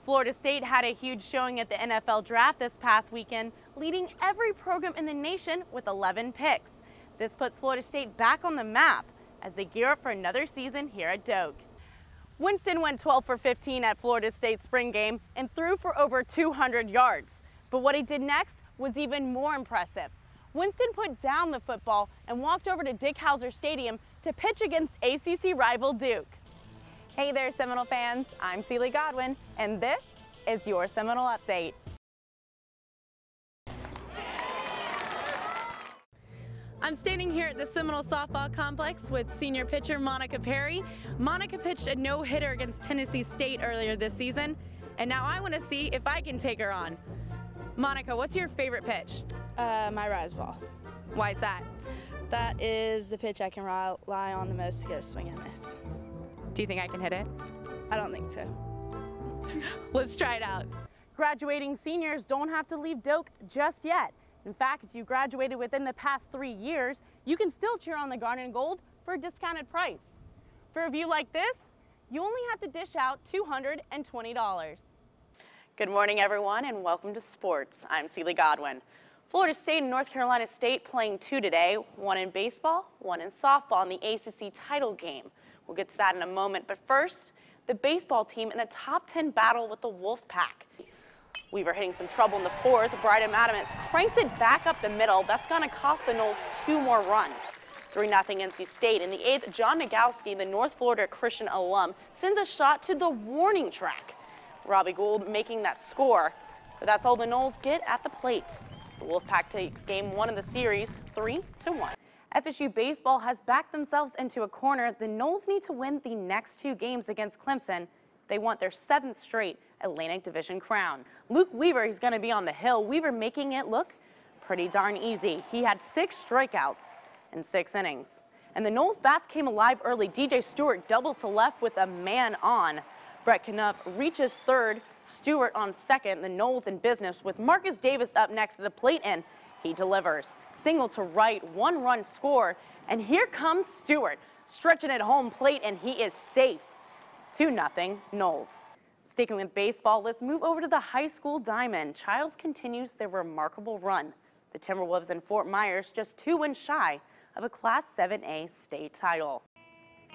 Florida State had a huge showing at the NFL draft this past weekend, leading every program in the nation with 11 picks. This puts Florida State back on the map as they gear up for another season here at Doak. Winston went 12 for 15 at Florida State's spring game and threw for over 200 yards. But what he did next was even more impressive. Winston put down the football and walked over to Dick Howser Stadium to pitch against ACC rival Duke. Hey there, Seminole fans. I'm Cealey Godwin, and this is your Seminole Update. I'm standing here at the Seminole Softball Complex with senior pitcher Monica Perry. Monica pitched a no-hitter against Tennessee State earlier this season, and now I want to see if I can take her on. Monica, what's your favorite pitch? My rise ball. Why is that? That is the pitch I can rely on the most to get a swing and a miss. Do you think I can hit it? I don't think so. Let's try it out. Graduating seniors don't have to leave Doak just yet. In fact, if you graduated within the past 3 years, you can still cheer on the Garnet and Gold for a discounted price. For a view like this, you only have to dish out $220. Good morning, everyone, and welcome to sports. I'm Cealey Godwin. Florida State and North Carolina State playing two today, one in baseball, one in softball in the ACC title game. We'll get to that in a moment, but first, the baseball team in a top 10 battle with the Wolfpack. Weaver hitting some trouble in the fourth. Bryden Adams cranks it back up the middle. That's going to cost the Noles 2 more runs. 3-0 NC State. In the eighth, John Nagowski, the North Florida Christian alum, sends a shot to the warning track. Robbie Gould making that score, but that's all the Noles get at the plate. The Wolfpack takes game 1 of the series 3-1. FSU baseball has backed themselves into a corner. The Noles need to win the next 2 games against Clemson. They want their 7th straight Atlantic Division crown. Luke Weaver is going to be on the hill. Weaver making it look pretty darn easy. He had 6 strikeouts in 6 innings. And the Noles bats came alive early. DJ Stewart doubles to left with a man on. Brett Knupp reaches third, Stewart on second. The Noles in business with Marcus Davis up next to the plate, and he delivers. Single to right, 1-run score, and here comes Stewart, stretching it home plate, and he is safe. 2-0 Noles. Sticking with baseball, let's move over to the high school diamond. Childs continues their remarkable run. The Timberwolves in Fort Myers just 2 wins shy of a Class 7A state title.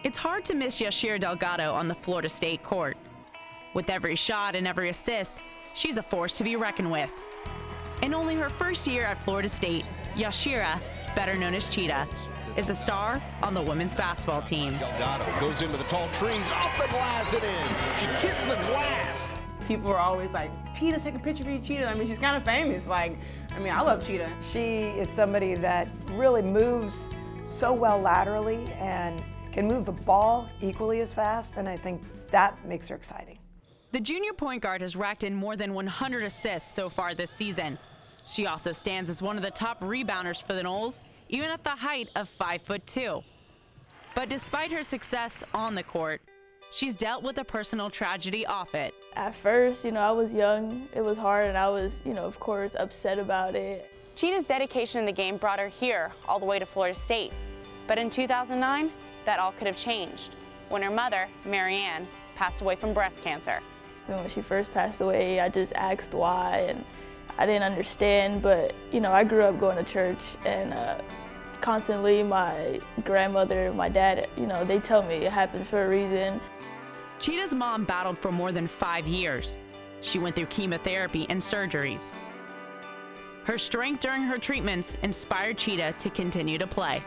It's hard to miss Yashira Delgado on the Florida State court. With every shot and every assist, she's a force to be reckoned with. In only her first year at Florida State, Yashira, better known as Cheetah, is a star on the women's basketball team. Delgado goes into the tall trees, off the glass and in. She kicks the glass. People are always like, Cheetah, take a picture of you, Cheetah. I mean, she's kind of famous. I love Cheetah. She is somebody that really moves so well laterally and can move the ball equally as fast, and I think that makes her exciting. The junior point guard has racked in more than 100 assists so far this season. She also stands as one of the top rebounders for the Noles, even at the height of 5'2". But despite her success on the court, she's dealt with a personal tragedy off it. At first, I was young, it was hard, and I was, of course, upset about it. Cheetah's dedication in the game brought her here, all the way to Florida State. But in 2009, that all could have changed when her mother, Marianne, passed away from breast cancer. When she first passed away, I just asked why, and I didn't understand, but I grew up going to church, and constantly my grandmother, my dad, they tell me it happens for a reason. Cheetah's mom battled for more than 5 years. She went through chemotherapy and surgeries. Her strength during her treatments inspired Cheetah to continue to play.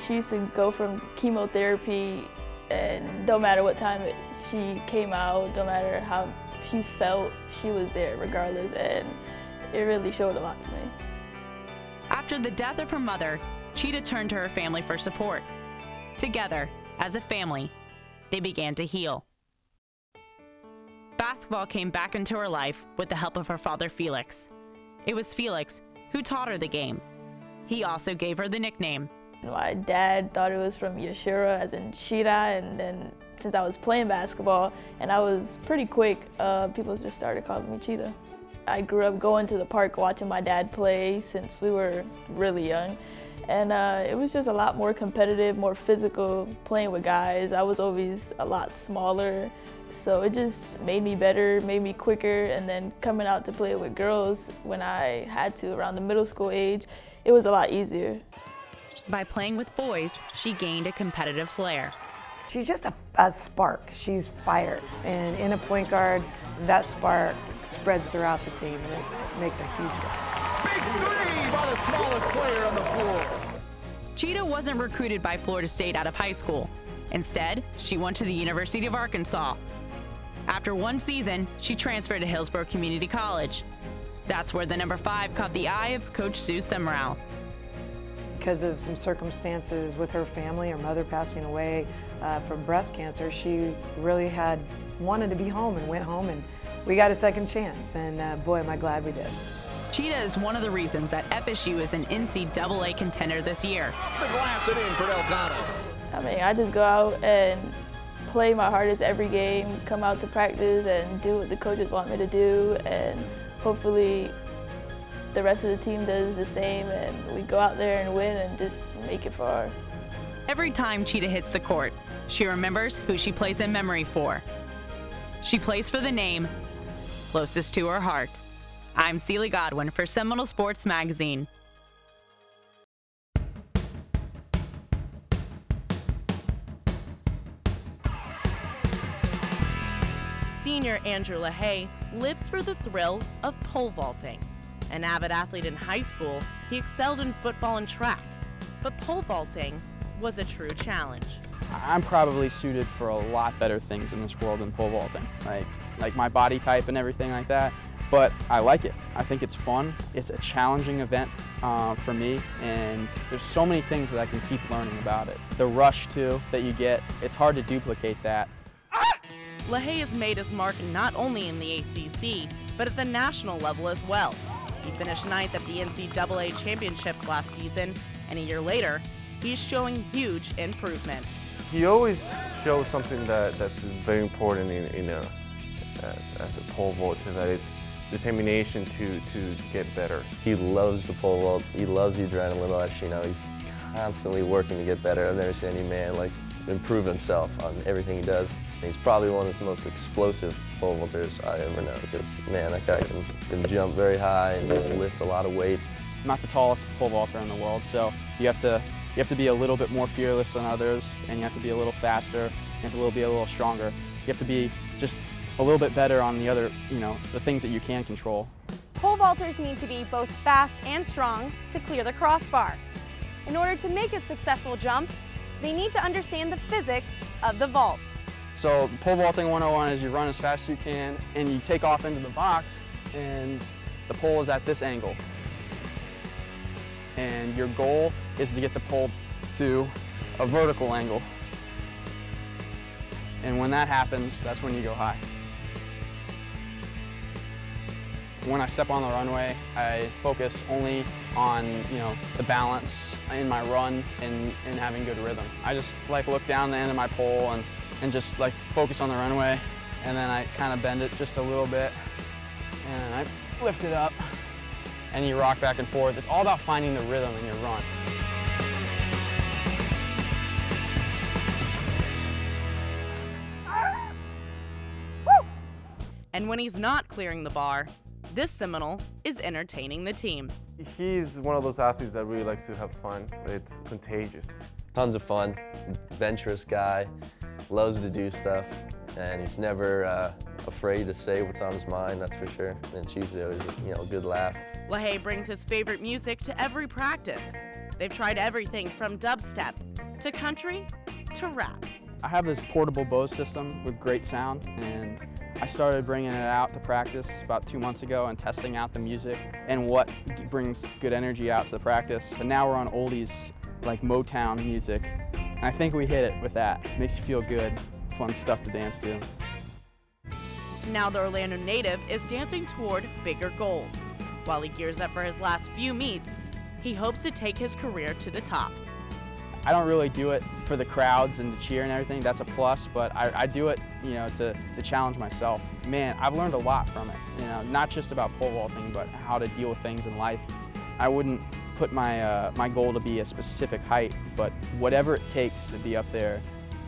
She used to go from chemotherapy, and no matter what time she came out, no matter how she felt, she was there regardless, and it really showed a lot to me. After the death of her mother, Cheetah turned to her family for support. Together, as a family, they began to heal. Basketball came back into her life with the help of her father, Felix. It was Felix who taught her the game. He also gave her the nickname. My dad thought it was from Yashira, as in Cheetah, and then since I was playing basketball and I was pretty quick, people just started calling me Cheetah. I grew up going to the park watching my dad play since we were really young, And it was just a lot more competitive, more physical, playing with guys. I was always a lot smaller, so it just made me better, made me quicker, and then coming out to play with girls when I had to around the middle school age, it was a lot easier. By playing with boys, she gained a competitive flair. She's just a spark. She's fire. And in a point guard, that spark spreads throughout the team, and it makes a huge difference. Big three by the smallest player on the floor. Cheetah wasn't recruited by Florida State out of high school. Instead, she went to the University of Arkansas. After one season, she transferred to Hillsborough Community College. That's where the number 5 caught the eye of Coach Sue Semrau. Because of some circumstances with her family, her mother passing away from breast cancer, she really had wanted to be home and went home, and we got a second chance, and boy, am I glad we did. Cheetah is one of the reasons that FSU is an NCAA contender this year. The glass it in for Delgado. I mean, I just go out and play my hardest every game, come out to practice and do what the coaches want me to do, and hopefully the rest of the team does the same, and we go out there and win and just make it far. Every time Cheetah hits the court, she remembers who she plays in memory for. She plays for the name closest to her heart. I'm Cealey Godwin for Seminole Sports Magazine. Senior Andrew LaHaye lives for the thrill of pole vaulting. An avid athlete in high school, he excelled in football and track. But pole vaulting was a true challenge. I'm probably suited for a lot better things in this world than pole vaulting, like my body type and everything like that. But I like it. I think it's fun. It's a challenging event for me, and there's so many things that I can keep learning about it. The rush, too, that you get, it's hard to duplicate that. LaHaye has made his mark not only in the ACC, but at the national level as well. He finished 9th at the NCAA championships last season, and a year later, he's showing huge improvements. He always shows something that's very important as a pole vaulter, that it's determination to get better. He loves the pole vault. He loves the adrenaline rush. You know, he's constantly working to get better. I've never seen any man like improve himself on everything he does. He's probably one of the most explosive pole vaulters I ever know, because man, that guy can jump very high and lift a lot of weight. I'm not the tallest pole vaulter in the world, so you have to be a little bit more fearless than others, and you have to be a little faster, you have to be a little stronger. You have to be just a little bit better on the other, the things that you can control. Pole vaulters need to be both fast and strong to clear the crossbar. In order to make a successful jump, they need to understand the physics of the vault. So pole vaulting 101 is you run as fast as you can, and you take off into the box, and the pole is at this angle. And your goal is to get the pole to a vertical angle. And when that happens, that's when you go high. When I step on the runway, I focus only on, the balance in my run and having good rhythm. I just look down the end of my pole and just focus on the runway, and then I kind of bend it just a little bit, and I lift it up, and you rock back and forth. It's all about finding the rhythm in your run. And when he's not clearing the bar, this Seminole is entertaining the team. He's one of those athletes that really likes to have fun. It's contagious. Tons of fun, adventurous guy, loves to do stuff, and he's never afraid to say what's on his mind, that's for sure. And it's usually always a good laugh. LaHaye brings his favorite music to every practice. They've tried everything from dubstep to country to rap. I have this portable Bose system with great sound, and I started bringing it out to practice about 2 months ago and testing out the music and what brings good energy out to the practice. But now we're on oldies like Motown music, and I think we hit it with that. It makes you feel good, fun stuff to dance to. Now the Orlando native is dancing toward bigger goals. While he gears up for his last few meets, he hopes to take his career to the top. I don't really do it for the crowds and to cheer and everything, that's a plus, but I do it, to challenge myself. Man, I've learned a lot from it, not just about pole vaulting, but how to deal with things in life. I wouldn't put my, my goal to be a specific height, but whatever it takes to be up there,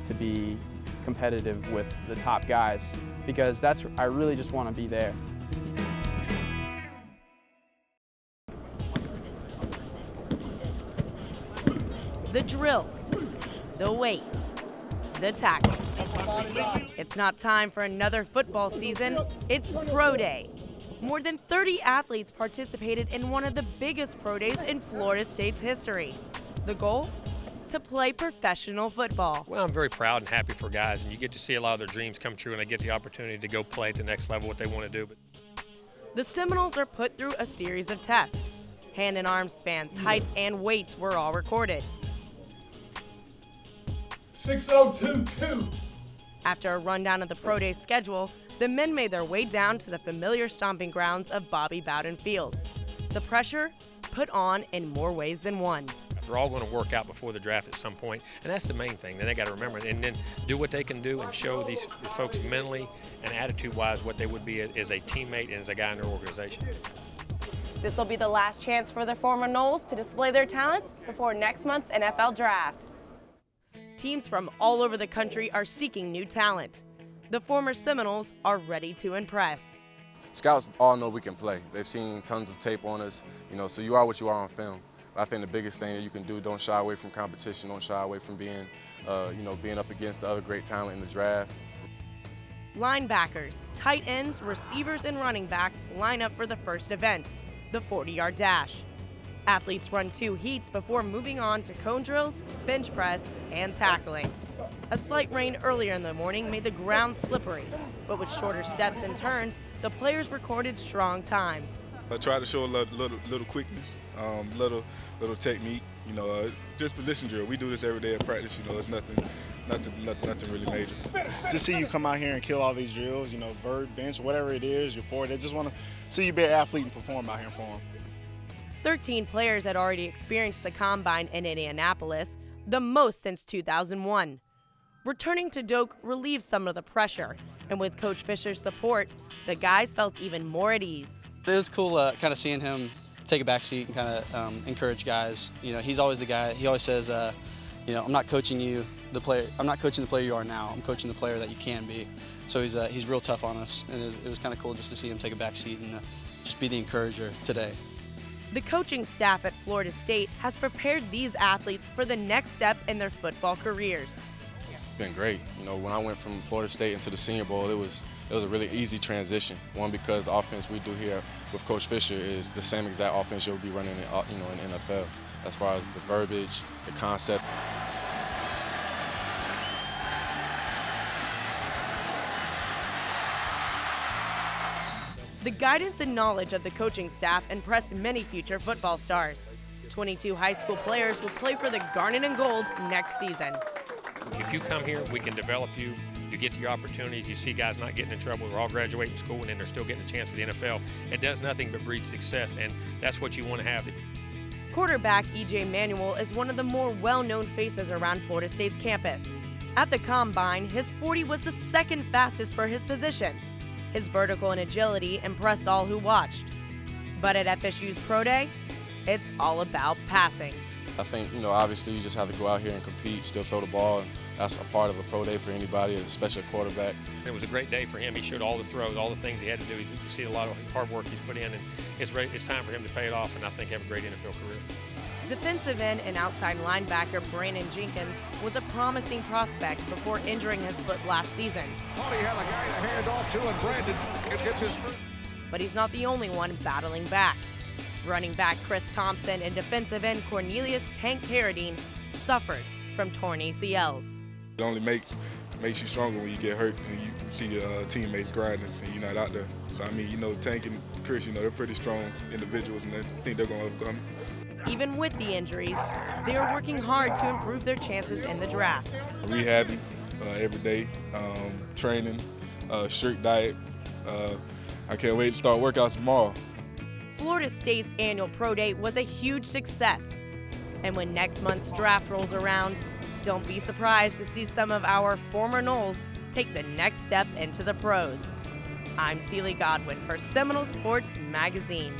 to be competitive with the top guys, because I really just want to be there. The drills, the weights, the tackles. It's not time for another football season, it's Pro Day. More than 30 athletes participated in one of the biggest pro days in Florida State's history. The goal? To play professional football. Well, I'm very proud and happy for guys, and you get to see a lot of their dreams come true, and they get the opportunity to go play at the next level what they want to do. The Seminoles are put through a series of tests. Hand and arm spans, heights, and weights were all recorded. 6022. After a rundown of the pro day schedule, the men made their way down to the familiar stomping grounds of Bobby Bowden Field. The pressure put on in more ways than one. They're all going to work out before the draft at some point, and that's the main thing. Then they got to remember, and then do what they can do and show these folks mentally and attitude-wise what they would be as a teammate and as a guy in their organization. This will be the last chance for the former Noles to display their talents before next month's NFL draft. Teams from all over the country are seeking new talent. The former Seminoles are ready to impress. Scouts all know we can play. They've seen tons of tape on us, so you are what you are on film. But I think the biggest thing that you can do, don't shy away from competition, don't shy away from being, being up against the other great talent in the draft. Linebackers, tight ends, receivers, and running backs line up for the first event, the 40-yard dash. Athletes run 2 heats before moving on to cone drills, bench press, and tackling. A slight rain earlier in the morning made the ground slippery, but with shorter steps and turns, the players recorded strong times. I try to show a little quickness, little technique, just position drill. We do this every day at practice, it's nothing really major. Just see you come out here and kill all these drills, vert, bench, whatever it is, you're forward. They just want to see you be an athlete and perform out here for them. 13 players had already experienced the Combine in Indianapolis, the most since 2001. Returning to Doak relieved some of the pressure, and with Coach Fisher's support, the guys felt even more at ease. It was cool kind of seeing him take a back seat and kind of encourage guys. He's always the guy, he always says, I'm not coaching you, I'm not coaching the player you are now, I'm coaching the player that you can be. So he's real tough on us, and it was kind of cool just to see him take a back seat and just be the encourager today. The coaching staff at Florida State has prepared these athletes for the next step in their football careers. It's been great. When I went from Florida State into the Senior Bowl, it was a really easy transition. One, because the offense we do here with Coach Fisher is the same exact offense you'll be running in the NFL, as far as the verbiage, the concept. The guidance and knowledge of the coaching staff impressed many future football stars. 22 high school players will play for the Garnet and Gold next season. If you come here, we can develop you. You get your opportunities. You see guys not getting in trouble. They're all graduating school, and then they're still getting a chance for the NFL. It does nothing but breed success, and that's what you want to have. Quarterback E.J. Manuel is one of the more well-known faces around Florida State's campus. At the Combine, his 40 was the second fastest for his position. His vertical and agility impressed all who watched. But at FSU's Pro Day, it's all about passing. I think, obviously you just have to go out here and compete, still throw the ball, and that's a part of a pro day for anybody, especially a quarterback. It was a great day for him. He showed all the throws, all the things he had to do. You see a lot of hard work he's put in, and it's time for him to pay it off, and I think have a great NFL career. Defensive end and outside linebacker Brandon Jenkins was a promising prospect before injuring his foot last season. Thought he had a guy to hand off to, and Brandon gets his foot. But he's not the only one battling back. Running back Chris Thompson and defensive end Cornelius Tank Carradine suffered from torn ACLs. It only makes you stronger when you get hurt and you see your teammates grinding and you're not out there. So Tank and Chris, they're pretty strong individuals, and I think they're going to overcome it. Even with the injuries, they are working hard to improve their chances in the draft. Rehabbing every day, training, strict diet. I can't wait to start workouts tomorrow. Florida State's annual Pro Day was a huge success. And when next month's draft rolls around, don't be surprised to see some of our former Noles take the next step into the pros. I'm Cealey Godwin for Seminole Sports Magazine.